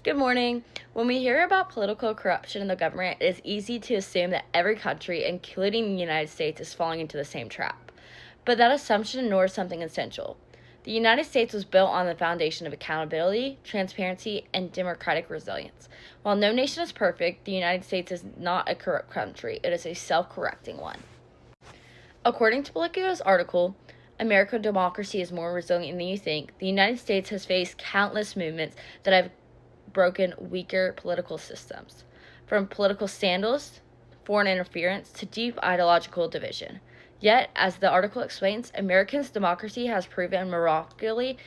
Good morning. When we hear about political corruption in the government, it is easy to assume that every country, including the United States, is falling into the same trap. But that assumption ignores something essential. The United States was built on the foundation of accountability, transparency, and democratic resilience. While no nation is perfect, the United States is not a corrupt country, it is a self-correcting one. According to Politico's article, American democracy is more resilient than you think, the United States has faced countless movements that have broken weaker political systems, from political scandals, foreign interference, to deep ideological division. Yet, as the article explains, Americans' democracy has proven miraculously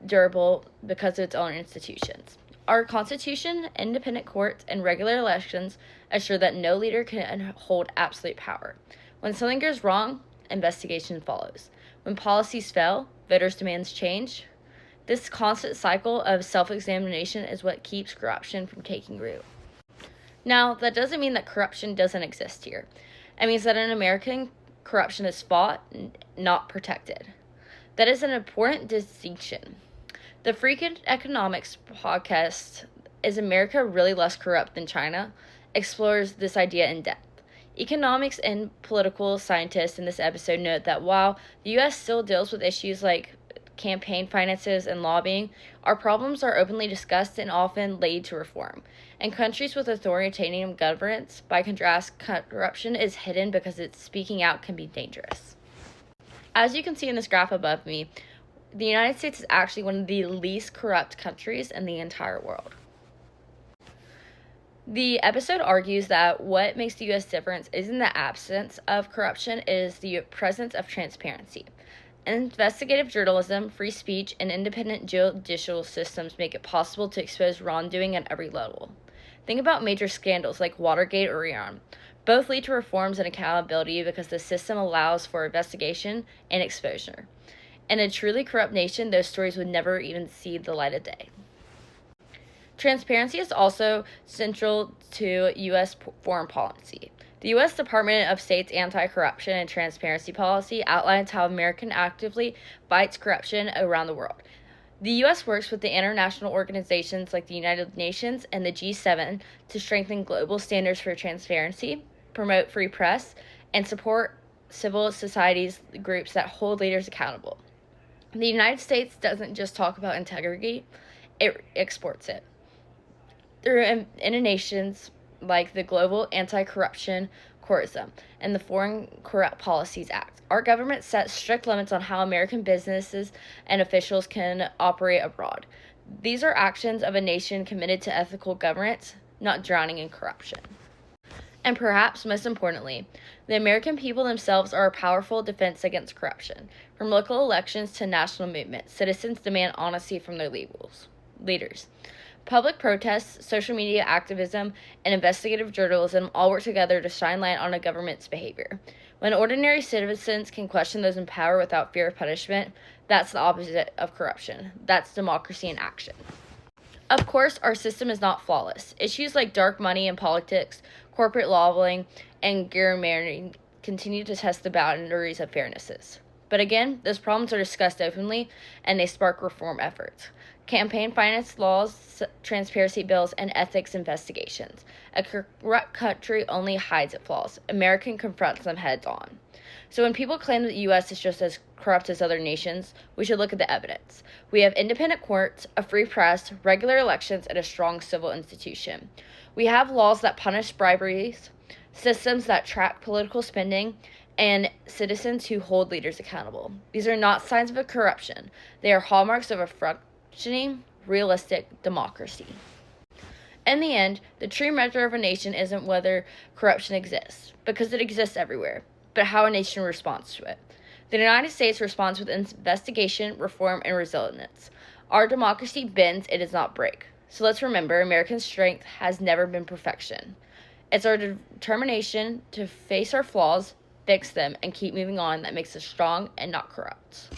durable because of its own institutions. Our Constitution, independent courts, and regular elections assure that no leader can hold absolute power. When something goes wrong, investigation follows. When policies fail, voters' demands change. This constant cycle of self-examination is what keeps corruption from taking root. Now, that doesn't mean that corruption doesn't exist here. It means that in American corruption is fought, not protected. That is an important distinction. The Freakin' Economics podcast, Is America Really Less Corrupt Than China?, explores this idea in depth. Economics and political scientists in this episode note that while the U.S. still deals with issues like campaign finances and lobbying, our problems are openly discussed and often lead to reform. In countries with authoritarian governments, by contrast, corruption is hidden because its speaking out can be dangerous. As you can see in this graph above me, the United States is actually one of the least corrupt countries in the entire world. The episode argues that what makes the U.S. different isn't the absence of corruption, it is the presence of transparency. Investigative journalism, free speech, and independent judicial systems make it possible to expose wrongdoing at every level. Think about major scandals like Watergate or Iran. Both lead to reforms and accountability because the system allows for investigation and exposure. In a truly corrupt nation, those stories would never even see the light of day. Transparency is also central to U.S. foreign policy. The U.S. Department of State's anti-corruption and transparency policy outlines how America actively fights corruption around the world. The U.S. works with the international organizations like the United Nations and the G7 to strengthen global standards for transparency, promote free press, and support civil society groups that hold leaders accountable. The United States doesn't just talk about integrity, it exports it. Through nations like the Global Anti-Corruption Consortium and the Foreign Corrupt Policies Act, our government sets strict limits on how American businesses and officials can operate abroad. These are actions of a nation committed to ethical governance, not drowning in corruption. And perhaps most importantly, the American people themselves are a powerful defense against corruption. From local elections to national movements, citizens demand honesty from their leaders. Public protests, social media activism, and investigative journalism all work together to shine light on a government's behavior. When ordinary citizens can question those in power without fear of punishment, that's the opposite of corruption. That's democracy in action. Of course, our system is not flawless. Issues like dark money in politics, corporate lobbying, and gerrymandering continue to test the boundaries of fairnesses. But again, those problems are discussed openly, and they spark reform efforts. Campaign finance laws, transparency bills, and ethics investigations. A corrupt country only hides its flaws. America confronts them heads on. So when people claim that the U.S. is just as corrupt as other nations, we should look at the evidence. We have independent courts, a free press, regular elections, and a strong civil institution. We have laws that punish briberies, systems that track political spending, and citizens who hold leaders accountable. These are not signs of a corruption. They are hallmarks of a functioning, realistic democracy. In the end, the true measure of a nation isn't whether corruption exists, because it exists everywhere, but how a nation responds to it. The United States responds with investigation, reform, and resilience. Our democracy bends, it does not break. So let's remember, American strength has never been perfection. It's our determination to face our flaws, fix them, and keep moving on that makes us strong and not corrupt.